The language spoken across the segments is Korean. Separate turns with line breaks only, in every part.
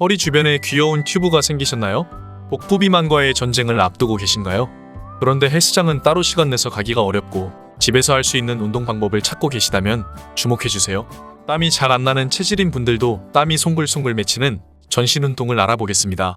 허리 주변에 귀여운 튜브가 생기셨나요? 복부 비만과의 전쟁을 앞두고 계신가요? 그런데 헬스장은 따로 시간 내서 가기가 어렵고 집에서 할 수 있는 운동 방법을 찾고 계시다면 주목해주세요. 땀이 잘 안 나는 체질인 분들도 땀이 송글송글 맺히는 전신 운동을 알아보겠습니다.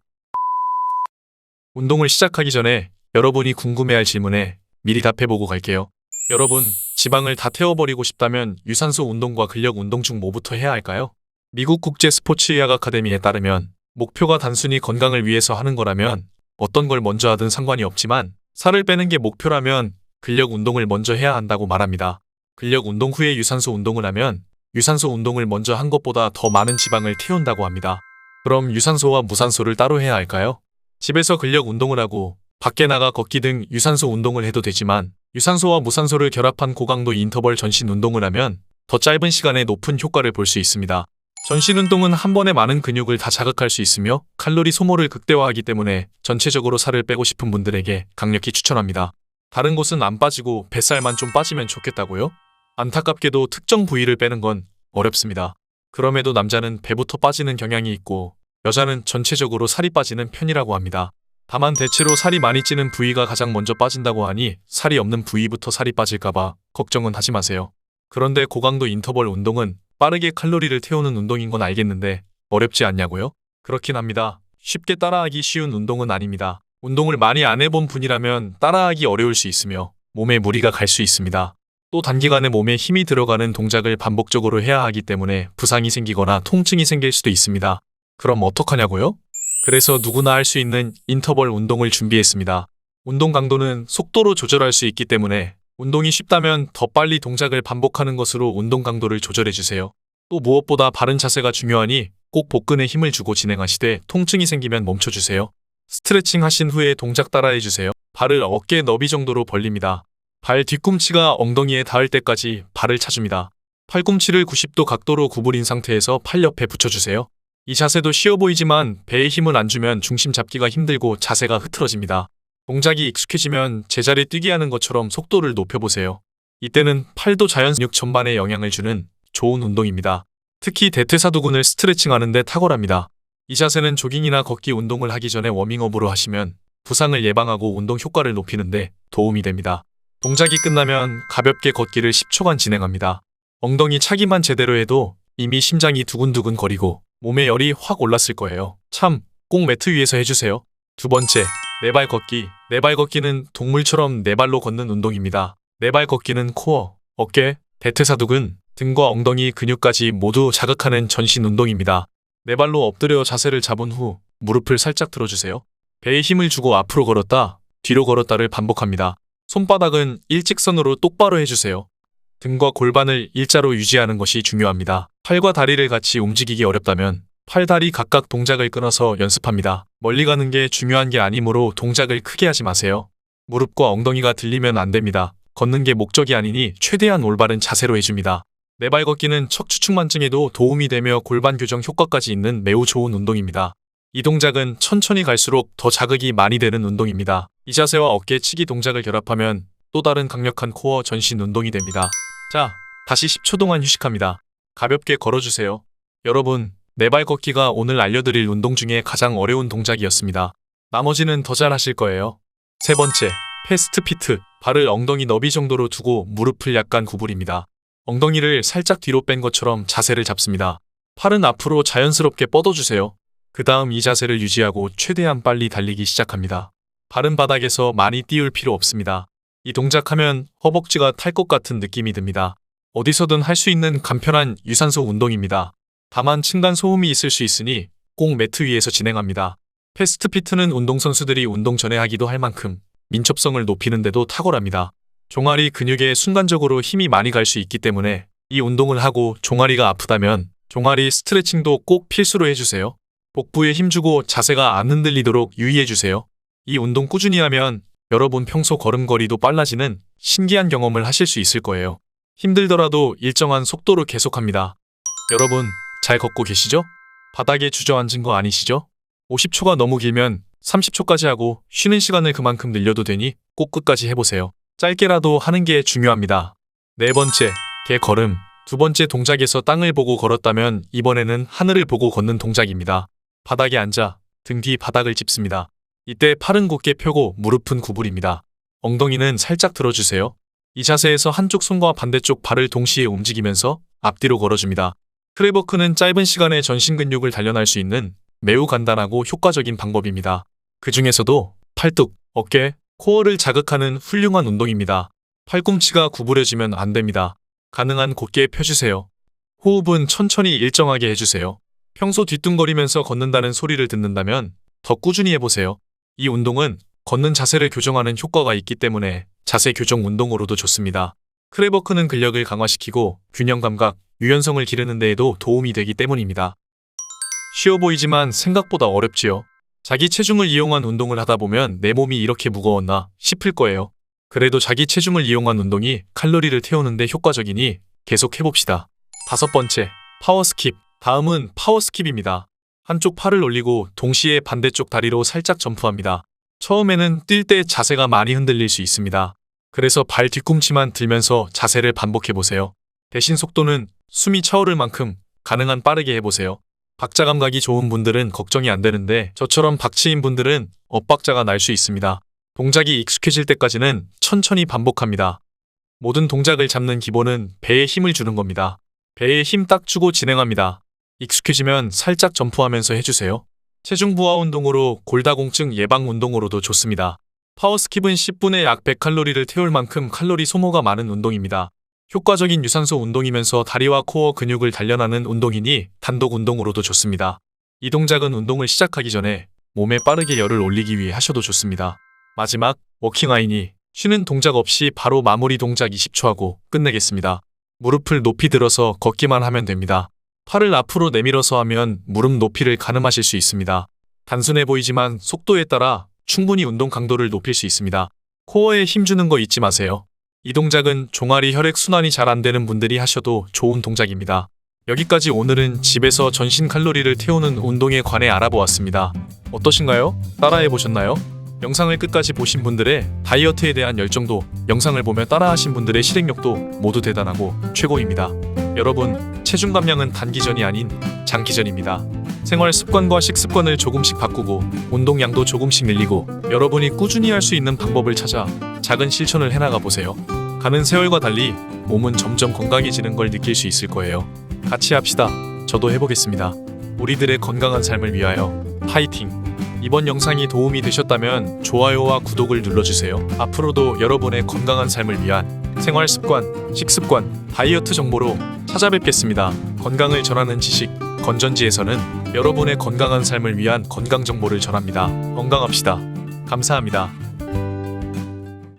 운동을 시작하기 전에 여러분이 궁금해할 질문에 미리 답해보고 갈게요. 여러분, 지방을 다 태워버리고 싶다면 유산소 운동과 근력 운동 중 뭐부터 해야 할까요? 미국 국제 스포츠 의학 아카데미에 따르면 목표가 단순히 건강을 위해서 하는 거라면 어떤 걸 먼저 하든 상관이 없지만 살을 빼는 게 목표라면 근력 운동을 먼저 해야 한다고 말합니다. 근력 운동 후에 유산소 운동을 하면 유산소 운동을 먼저 한 것보다 더 많은 지방을 태운다고 합니다. 그럼 유산소와 무산소를 따로 해야 할까요? 집에서 근력 운동을 하고 밖에 나가 걷기 등 유산소 운동을 해도 되지만 유산소와 무산소를 결합한 고강도 인터벌 전신 운동을 하면 더 짧은 시간에 높은 효과를 볼 수 있습니다. 전신 운동은 한 번에 많은 근육을 다 자극할 수 있으며 칼로리 소모를 극대화하기 때문에 전체적으로 살을 빼고 싶은 분들에게 강력히 추천합니다. 다른 곳은 안 빠지고 뱃살만 좀 빠지면 좋겠다고요? 안타깝게도 특정 부위를 빼는 건 어렵습니다. 그럼에도 남자는 배부터 빠지는 경향이 있고 여자는 전체적으로 살이 빠지는 편이라고 합니다. 다만 대체로 살이 많이 찌는 부위가 가장 먼저 빠진다고 하니 살이 없는 부위부터 살이 빠질까봐 걱정은 하지 마세요. 그런데 고강도 인터벌 운동은 빠르게 칼로리를 태우는 운동인 건 알겠는데 어렵지 않냐고요? 그렇긴 합니다. 쉽게 따라하기 쉬운 운동은 아닙니다. 운동을 많이 안 해본 분이라면 따라하기 어려울 수 있으며 몸에 무리가 갈 수 있습니다. 또 단기간에 몸에 힘이 들어가는 동작을 반복적으로 해야 하기 때문에 부상이 생기거나 통증이 생길 수도 있습니다. 그럼 어떡하냐고요? 그래서 누구나 할 수 있는 인터벌 운동을 준비했습니다. 운동 강도는 속도로 조절할 수 있기 때문에 운동이 쉽다면 더 빨리 동작을 반복하는 것으로 운동 강도를 조절해주세요. 또 무엇보다 바른 자세가 중요하니 꼭 복근에 힘을 주고 진행하시되 통증이 생기면 멈춰주세요. 스트레칭 하신 후에 동작 따라해주세요. 발을 어깨 너비 정도로 벌립니다. 발 뒤꿈치가 엉덩이에 닿을 때까지 발을 차줍니다. 팔꿈치를 90도 각도로 구부린 상태에서 팔 옆에 붙여주세요. 이 자세도 쉬워 보이지만 배에 힘을 안 주면 중심 잡기가 힘들고 자세가 흐트러집니다. 동작이 익숙해지면 제자리 뛰기 하는 것처럼 속도를 높여보세요. 이때는 팔도 자연 근육 전반에 영향을 주는 좋은 운동입니다. 특히 대퇴사두근을 스트레칭하는 데 탁월합니다. 이 자세는 조깅이나 걷기 운동을 하기 전에 워밍업으로 하시면 부상을 예방하고 운동 효과를 높이는 데 도움이 됩니다. 동작이 끝나면 가볍게 걷기를 10초간 진행합니다. 엉덩이 차기만 제대로 해도 이미 심장이 두근두근 거리고 몸에 열이 확 올랐을 거예요. 참, 꼭 매트 위에서 해주세요. 두 번째, 네발 걷기. 네발 걷기는 동물처럼 네 발로 걷는 운동입니다. 네발 걷기는 코어, 어깨, 대퇴사두근, 등과 엉덩이 근육까지 모두 자극하는 전신 운동입니다. 네 발로 엎드려 자세를 잡은 후 무릎을 살짝 들어주세요. 배에 힘을 주고 앞으로 걸었다, 뒤로 걸었다를 반복합니다. 손바닥은 일직선으로 똑바로 해주세요. 등과 골반을 일자로 유지하는 것이 중요합니다. 팔과 다리를 같이 움직이기 어렵다면 팔, 다리 각각 동작을 끊어서 연습합니다. 멀리 가는 게 중요한 게 아니므로 동작을 크게 하지 마세요. 무릎과 엉덩이가 들리면 안 됩니다. 걷는 게 목적이 아니니 최대한 올바른 자세로 해줍니다. 네발 걷기는 척추측만증에도 도움이 되며 골반 교정 효과까지 있는 매우 좋은 운동입니다. 이 동작은 천천히 갈수록 더 자극이 많이 되는 운동입니다. 이 자세와 어깨치기 동작을 결합하면 또 다른 강력한 코어 전신 운동이 됩니다. 자, 다시 10초 동안 휴식합니다. 가볍게 걸어주세요. 여러분, 네발 걷기가 오늘 알려드릴 운동 중에 가장 어려운 동작이었습니다. 나머지는 더 잘하실 거예요. 세 번째, 패스트 피트. 발을 엉덩이 너비 정도로 두고 무릎을 약간 구부립니다. 엉덩이를 살짝 뒤로 뺀 것처럼 자세를 잡습니다. 팔은 앞으로 자연스럽게 뻗어주세요. 그 다음 이 자세를 유지하고 최대한 빨리 달리기 시작합니다. 발은 바닥에서 많이 띄울 필요 없습니다. 이 동작하면 허벅지가 탈 것 같은 느낌이 듭니다. 어디서든 할 수 있는 간편한 유산소 운동입니다. 다만 층간 소음이 있을 수 있으니 꼭 매트 위에서 진행합니다. 패스트 피트는 운동선수들이 운동 전에 하기도 할 만큼 민첩성을 높이는 데도 탁월합니다. 종아리 근육에 순간적으로 힘이 많이 갈 수 있기 때문에 이 운동을 하고 종아리가 아프다면 종아리 스트레칭도 꼭 필수로 해주세요. 복부에 힘주고 자세가 안 흔들리도록 유의해주세요. 이 운동 꾸준히 하면 여러분 평소 걸음걸이도 빨라지는 신기한 경험을 하실 수 있을 거예요. 힘들더라도 일정한 속도로 계속합니다. 여러분, 잘 걷고 계시죠? 바닥에 주저앉은 거 아니시죠? 50초가 너무 길면 30초까지 하고 쉬는 시간을 그만큼 늘려도 되니 꼭 끝까지 해보세요. 짧게라도 하는 게 중요합니다. 네 번째, 개걸음. 두 번째 동작에서 땅을 보고 걸었다면 이번에는 하늘을 보고 걷는 동작입니다. 바닥에 앉아 등 뒤 바닥을 짚습니다. 이때 팔은 곧게 펴고 무릎은 구부립니다. 엉덩이는 살짝 들어주세요. 이 자세에서 한쪽 손과 반대쪽 발을 동시에 움직이면서 앞뒤로 걸어줍니다. 크랩워크는 짧은 시간에 전신 근육을 단련할 수 있는 매우 간단하고 효과적인 방법입니다. 그 중에서도 팔뚝, 어깨, 코어를 자극하는 훌륭한 운동입니다. 팔꿈치가 구부려지면 안 됩니다. 가능한 곧게 펴주세요. 호흡은 천천히 일정하게 해주세요. 평소 뒤뚱거리면서 걷는다는 소리를 듣는다면 더 꾸준히 해보세요. 이 운동은 걷는 자세를 교정하는 효과가 있기 때문에 자세 교정 운동으로도 좋습니다. 크랩워크는 근력을 강화시키고 균형 감각, 유연성을 기르는 데에도 도움이 되기 때문입니다. 쉬워 보이지만 생각보다 어렵지요. 자기 체중을 이용한 운동을 하다 보면 내 몸이 이렇게 무거웠나 싶을 거예요. 그래도 자기 체중을 이용한 운동이 칼로리를 태우는데 효과적이니 계속 해봅시다. 5번째, 파워스킵. 다음은 파워스킵입니다. 한쪽 팔을 올리고 동시에 반대쪽 다리로 살짝 점프합니다. 처음에는 뛸 때 자세가 많이 흔들릴 수 있습니다. 그래서 발 뒤꿈치만 들면서 자세를 반복해보세요. 대신 속도는 숨이 차오를 만큼 가능한 빠르게 해보세요. 박자 감각이 좋은 분들은 걱정이 안 되는데 저처럼 박치인 분들은 엇박자가 날 수 있습니다. 동작이 익숙해질 때까지는 천천히 반복합니다. 모든 동작을 잡는 기본은 배에 힘을 주는 겁니다. 배에 힘 딱 주고 진행합니다. 익숙해지면 살짝 점프하면서 해주세요. 체중 부하 운동으로 골다공증 예방 운동으로도 좋습니다. 파워스킵은 10분에 약 100칼로리를 태울 만큼 칼로리 소모가 많은 운동입니다. 효과적인 유산소 운동이면서 다리와 코어 근육을 단련하는 운동이니 단독 운동으로도 좋습니다. 이 동작은 운동을 시작하기 전에 몸에 빠르게 열을 올리기 위해 하셔도 좋습니다. 마지막, 워킹아이니 쉬는 동작 없이 바로 마무리 동작 20초 하고 끝내겠습니다. 무릎을 높이 들어서 걷기만 하면 됩니다. 팔을 앞으로 내밀어서 하면 무릎 높이를 가늠하실 수 있습니다. 단순해 보이지만 속도에 따라 충분히 운동 강도를 높일 수 있습니다. 코어에 힘주는 거 잊지 마세요. 이 동작은 종아리 혈액 순환이 잘 안 되는 분들이 하셔도 좋은 동작입니다. 여기까지 오늘은 집에서 전신 칼로리를 태우는 운동에 관해 알아보았습니다. 어떠신가요? 따라해 보셨나요? 영상을 끝까지 보신 분들의 다이어트에 대한 열정도, 영상을 보며 따라하신 분들의 실행력도 모두 대단하고 최고입니다. 여러분, 체중 감량은 단기전이 아닌 장기전입니다. 생활 습관과 식습관을 조금씩 바꾸고 운동량도 조금씩 늘리고 여러분이 꾸준히 할 수 있는 방법을 찾아 작은 실천을 해나가 보세요. 가는 세월과 달리 몸은 점점 건강해지는 걸 느낄 수 있을 거예요. 같이 합시다. 저도 해보겠습니다. 우리들의 건강한 삶을 위하여 파이팅! 이번 영상이 도움이 되셨다면 좋아요와 구독을 눌러주세요. 앞으로도 여러분의 건강한 삶을 위한 생활 습관, 식습관, 다이어트 정보로 찾아뵙겠습니다. 건강을 전하는 지식, 건전지에서는 여러분의 건강한 삶을 위한 건강 정보를 전합니다. 건강합시다. 감사합니다.